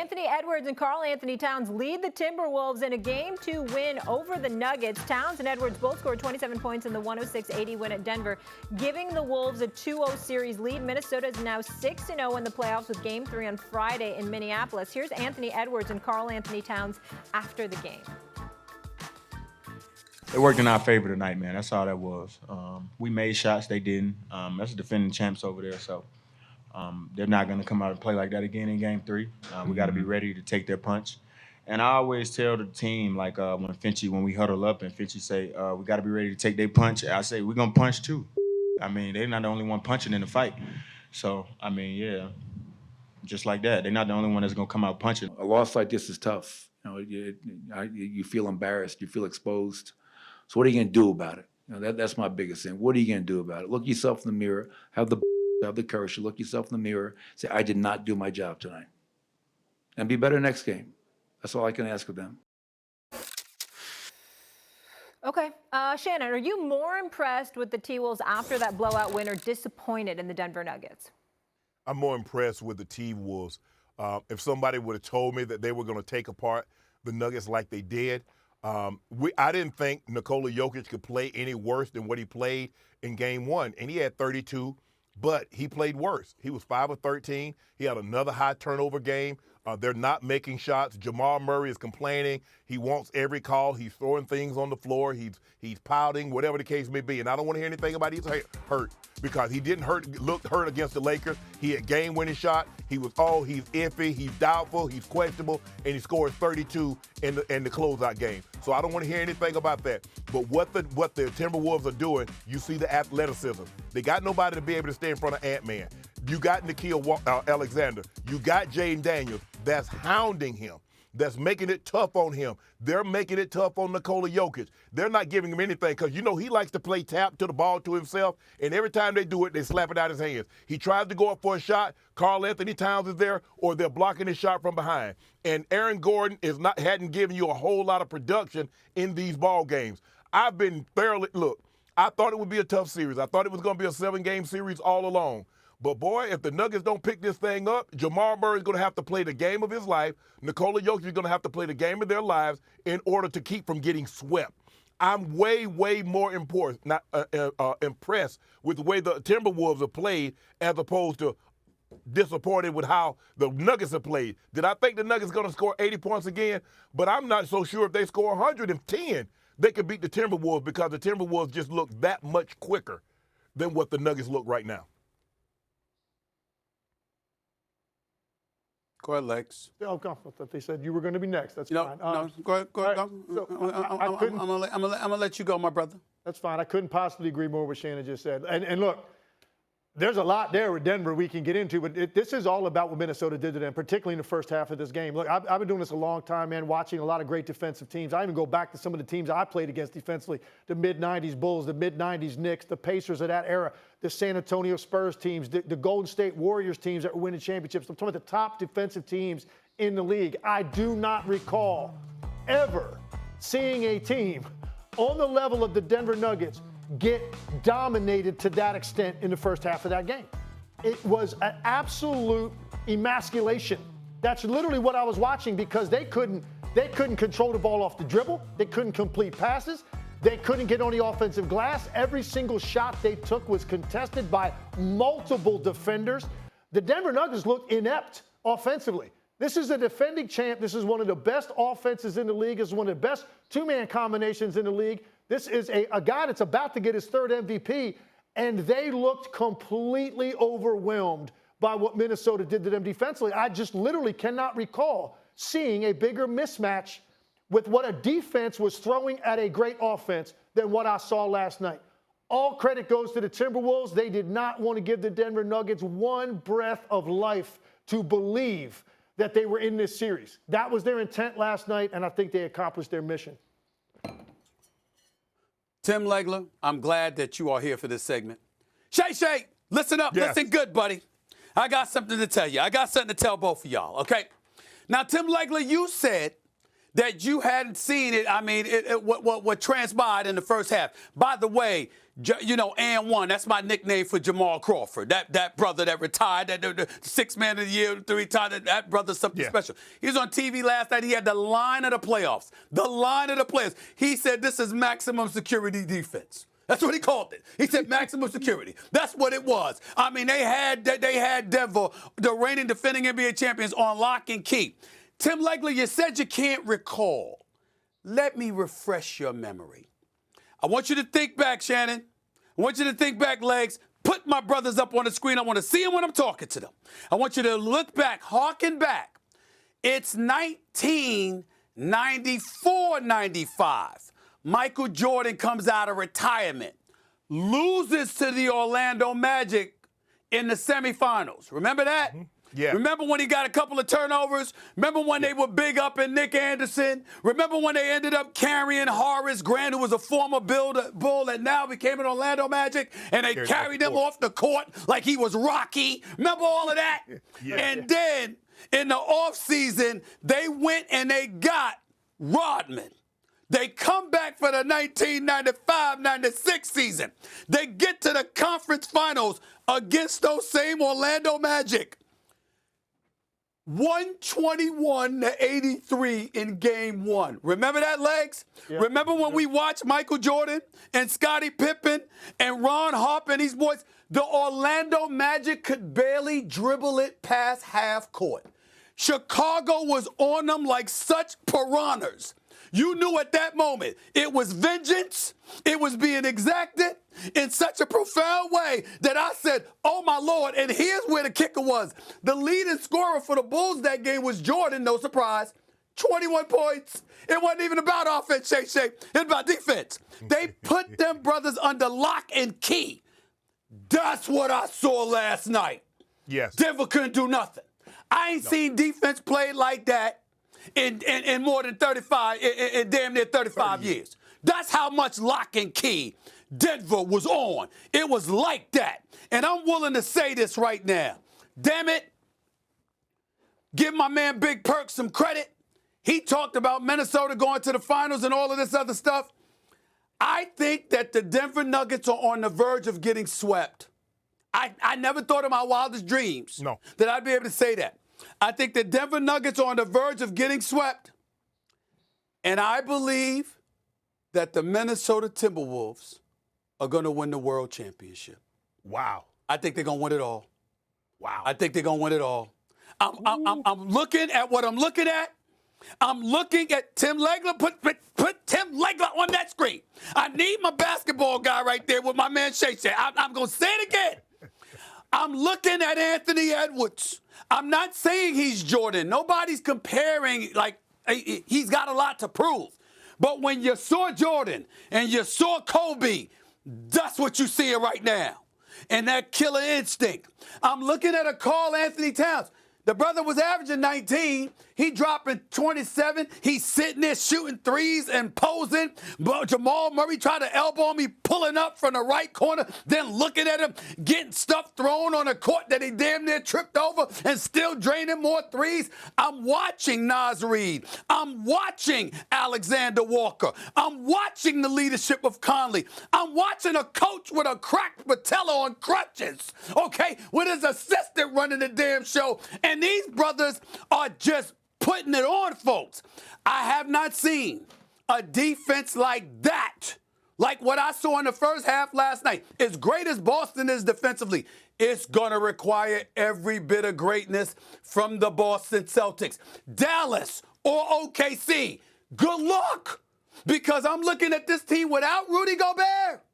Anthony Edwards and Karl Anthony Towns lead the Timberwolves in a Game 2 win over the Nuggets. Towns and Edwards both scored 27 points in the 106-80 win at Denver, giving the Wolves a 2-0 series lead. Minnesota is now 6-0 in the playoffs with Game 3 on Friday in Minneapolis. Here's Anthony Edwards and Karl Anthony Towns after the game. It worked in our favor tonight, man. That's all that was. We made shots, they didn't. That's the defending champs over there, so they're not going to come out and play like that again in Game 3. We got to be ready to take their punch. And I always tell the team, like when we huddle up and Finchie say, we got to be ready to take their punch, I say, we're going to punch too. I mean, they're not the only one punching in the fight. So, I mean, yeah, just like that. They're not the only one that's going to come out punching. A loss like this is tough. You feel embarrassed. You feel exposed. So what are you going to do about it? That's my biggest thing. What are you going to do about it? Look yourself in the mirror. Have the courage to look yourself in the mirror. Say, I did not do my job tonight. And be better next game. That's all I can ask of them. Okay. Shannon, are you more impressed with the T-Wolves after that blowout win or disappointed in the Denver Nuggets? I'm more impressed with the T-Wolves. If somebody would have told me that they were going to take apart the Nuggets like they did, I didn't think Nikola Jokic could play any worse than what he played in Game 1. And he had 32, but he played worse. He was 5 of 13. He had another high turnover game. They're not making shots. Jamal Murray is complaining. He wants every call. He's throwing things on the floor. He's pouting, whatever the case may be. And I don't want to hear anything about he's hurt because he didn't look hurt against the Lakers. He had game-winning shot. He's iffy, he's doubtful, he's questionable, and he scored 32 in the closeout game. So I don't want to hear anything about that. But what the Timberwolves are doing, you see the athleticism. They got nobody to be able to stay in front of Ant-Man. You got Nickeil Alexander. You got Jaden Daniels that's hounding him, that's making it tough on him. They're making it tough on Nikola Jokic. They're not giving him anything because, he likes to play tap to the ball to himself, and every time they do it, they slap it out his hands. He tries to go up for a shot. Karl Anthony Towns is there, or they're blocking his shot from behind. And Aaron Gordon hadn't given you a whole lot of production in these ball games. I've been I thought it would be a tough series. I thought it was going to be a 7-game series all along. But, boy, if the Nuggets don't pick this thing up, Jamal Murray is going to have to play the game of his life. Nikola Jokic is going to have to play the game of their lives in order to keep from getting swept. I'm way, way more impressed with the way the Timberwolves have played as opposed to disappointed with how the Nuggets have played. Did I think the Nuggets are going to score 80 points again? But I'm not so sure if they score 110, they could beat the Timberwolves because the Timberwolves just look that much quicker than what the Nuggets look right now. Go ahead, Lex. Oh, I thought they said you were going to be next. That's fine. No, go ahead. Right, I'm gonna let you go, my brother. That's fine. I couldn't possibly agree more with what Shannon just said. And look, there's a lot there with Denver we can get into, but this is all about what Minnesota did to them, particularly in the first half of this game. Look, I've been doing this a long time, man, watching a lot of great defensive teams. I even go back to some of the teams I played against defensively, the mid-'90s Bulls, the mid-'90s Knicks, the Pacers of that era, the San Antonio Spurs teams, the Golden State Warriors teams that were winning championships. I'm talking about the top defensive teams in the league. I do not recall ever seeing a team on the level of the Denver Nuggets get dominated to that extent in the first half of that game. It was an absolute emasculation. That's literally what I was watching because they couldn't control the ball off the dribble. They couldn't complete passes. They couldn't get on the offensive glass. Every single shot they took was contested by multiple defenders. The Denver Nuggets looked inept offensively. This is a defending champ. This is one of the best offenses in the league. This is one of the best two-man combinations in the league. This is a guy that's about to get his third MVP, and they looked completely overwhelmed by what Minnesota did to them defensively. I just literally cannot recall seeing a bigger mismatch with what a defense was throwing at a great offense than what I saw last night. All credit goes to the Timberwolves. They did not want to give the Denver Nuggets one breath of life to believe that they were in this series. That was their intent last night, and I think they accomplished their mission. Tim Legler, I'm glad that you are here for this segment. Shay, listen up. Yes. Listen good, buddy. I got something to tell you. I got something to tell both of y'all, okay? Now, Tim Legler, you said that you hadn't seen it. I mean, what transpired in the first half. By the way, And one. That's my nickname for Jamal Crawford. That brother that retired, the sixth man of the year, 3 times. That brother's something special. He was on TV last night. He had the line of the playoffs. The line of the players. He said this is maximum security defense. That's what he called it. He said maximum security. That's what it was. I mean, they had Denver, the reigning defending NBA champions, on lock and key. Tim Legler, you said you can't recall. Let me refresh your memory. I want you to think back, Shannon. I want you to think back, Legs. Put my brothers up on the screen. I want to see them when I'm talking to them. I want you to look back, harken back. It's 1994-95. Michael Jordan comes out of retirement, loses to the Orlando Magic in the semifinals. Remember that? Mm-hmm. Yeah. Remember when he got a couple of turnovers? Remember when they were big up in Nick Anderson? Remember when they ended up carrying Horace Grant, who was a former Bull and now became an Orlando Magic, and they carried him off the court like he was Rocky? Remember all of that? Yeah. And then in the offseason, they went and they got Rodman. They come back for the 1995-96 season. They get to the conference finals against those same Orlando Magic. 121-83 in game one. Remember that, Legs? Yeah. Remember when we watched Michael Jordan and Scottie Pippen and Ron Harper and these boys? The Orlando Magic could barely dribble it past half court. Chicago was on them like such piranhas. You knew at that moment it was vengeance. It was being exacted in such a profound way that I said, oh, my Lord. And here's where the kicker was. The leading scorer for the Bulls that game was Jordan, no surprise. 21 points. It wasn't even about offense, Shay. It was about defense. They put them brothers under lock and key. That's what I saw last night. Yes. Denver couldn't do nothing. I ain't seen defense played like that in more than 35, in damn near 35 years. That's how much lock and key Denver was on. It was like that. And I'm willing to say this right now. Damn it. Give my man Big Perk some credit. He talked about Minnesota going to the finals and all of this other stuff. I think that the Denver Nuggets are on the verge of getting swept. I never thought in my wildest dreams that I'd be able to say that. I think the Denver Nuggets are on the verge of getting swept. And I believe that the Minnesota Timberwolves are going to win the world championship. Wow. I think they're going to win it all. Wow. I think they're going to win it all. I'm looking at what I'm looking at. I'm looking at Tim Legler. Put Tim Legler on that screen. I need my basketball guy right there with my man Shay. I'm going to say it again. I'm looking at Anthony Edwards. I'm not saying he's Jordan. Nobody's comparing, like, he's got a lot to prove. But when you saw Jordan and you saw Kobe, that's what you see right now. And that killer instinct. I'm looking at a Karl Anthony Towns. The brother was averaging 19. He dropping 27. He's sitting there shooting threes and posing. But Jamal Murray tried to elbow him. He pulling up from the right corner, then looking at him, getting stuff thrown on the court that he damn near tripped over and still draining more threes. I'm watching Naz Reid. I'm watching Alexander Walker. I'm watching the leadership of Conley. I'm watching a coach with a cracked patella on crutches, okay, with his assistant running the damn show. And these brothers are just putting it on, folks. I have not seen a defense like that, like what I saw in the first half last night. As great as Boston is defensively, it's going to require every bit of greatness from the Boston Celtics. Dallas or OKC, good luck, because I'm looking at this team without Rudy Gobert.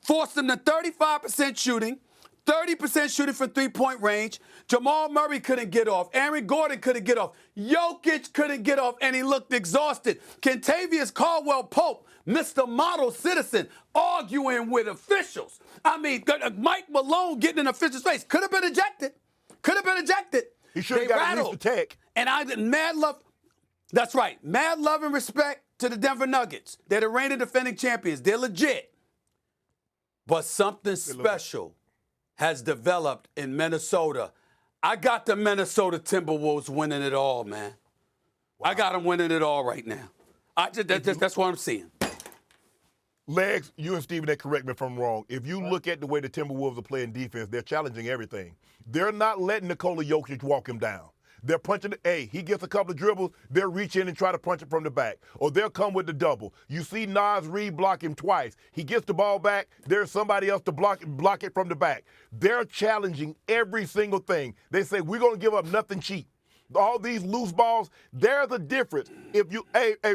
Forced them to 35% shooting. 30% shooting from three-point range. Jamal Murray couldn't get off. Aaron Gordon couldn't get off. Jokic couldn't get off, and he looked exhausted. Kentavious Caldwell-Pope, Mr. Model Citizen, arguing with officials. I mean, Mike Malone getting in official's face. Could have been ejected. He should have got at least the tech. And I did mad love. That's right. Mad love and respect to the Denver Nuggets. They're the reigning defending champions. They're legit. But something special has developed in Minnesota. I got the Minnesota Timberwolves winning it all, man. Wow. I got them winning it all right now. That's what I'm seeing. Legs, you and Stephen, correct me if I'm wrong. If you look at the way the Timberwolves are playing defense, they're challenging everything. They're not letting Nikola Jokic walk him down. They're punching he gets a couple of dribbles, they'll reach in and try to punch it from the back. Or they'll come with the double. You see Naz Reid block him twice. He gets the ball back, there's somebody else to block it from the back. They're challenging every single thing. They say, we're going to give up nothing cheap. All these loose balls, there's a difference. If you,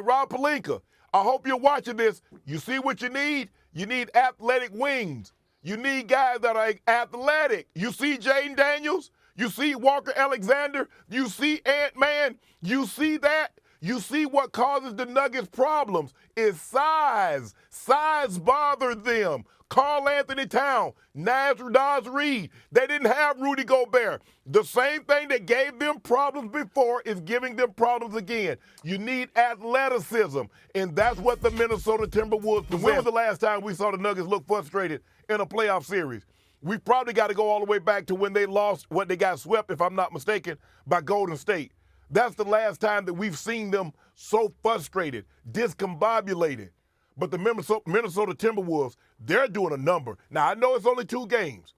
Rob Pelinka, I hope you're watching this. You see what you need? You need athletic wings. You need guys that are athletic. You see Jaden Daniels? You see Walker Alexander? You see Ant-Man? You see that? You see what causes the Nuggets problems is size. Size bothered them. Karl Anthony Towns, Naz Reid. They didn't have Rudy Gobert. The same thing that gave them problems before is giving them problems again. You need athleticism, and that's what the Minnesota Timberwolves possess. When was the last time we saw the Nuggets look frustrated in a playoff series? We probably got to go all the way back to when they lost, what they got swept, if I'm not mistaken, by Golden State. That's the last time that we've seen them so frustrated, discombobulated. But the Minnesota Timberwolves, they're doing a number. Now, I know it's only 2 games,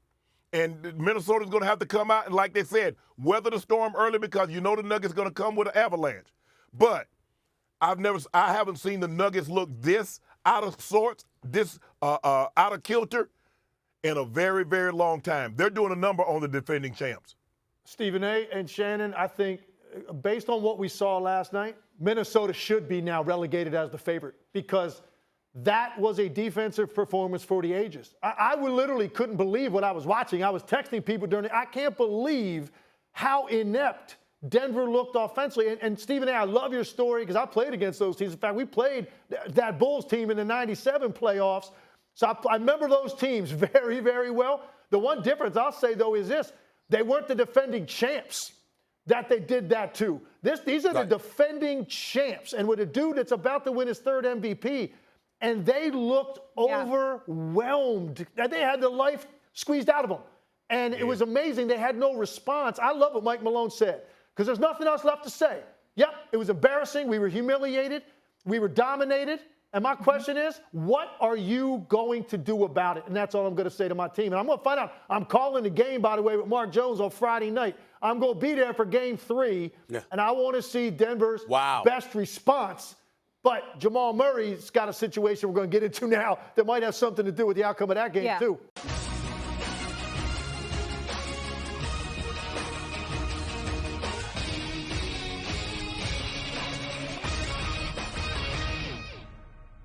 and Minnesota's going to have to come out and, like they said, weather the storm early because you know the Nuggets going to come with an avalanche. But I haven't seen the Nuggets look this out of sorts, this out of kilter in a very, very long time. They're doing a number on the defending champs. Stephen A. and Shannon, I think based on what we saw last night, Minnesota should be now relegated as the favorite because that was a defensive performance for the ages. I literally couldn't believe what I was watching. I was texting people during it. I can't believe how inept Denver looked offensively. And Stephen A., I love your story because I played against those teams. In fact, we played that Bulls team in the 97 playoffs. So I remember those teams very, very well. The one difference I'll say, though, is this. They weren't the defending champs that they did that to. These are the defending champs. And with a dude that's about to win his 3rd MVP, and they looked overwhelmed. They had the life squeezed out of them. And it was amazing. They had no response. I love what Mike Malone said because there's nothing else left to say. Yep, it was embarrassing. We were humiliated. We were dominated. And my question is, what are you going to do about it? And that's all I'm going to say to my team. And I'm going to find out. I'm calling the game, by the way, with Mark Jones on Friday night. I'm going to be there for Game 3. Yeah. And I want to see Denver's best response. But Jamal Murray's got a situation we're going to get into now that might have something to do with the outcome of that game, too.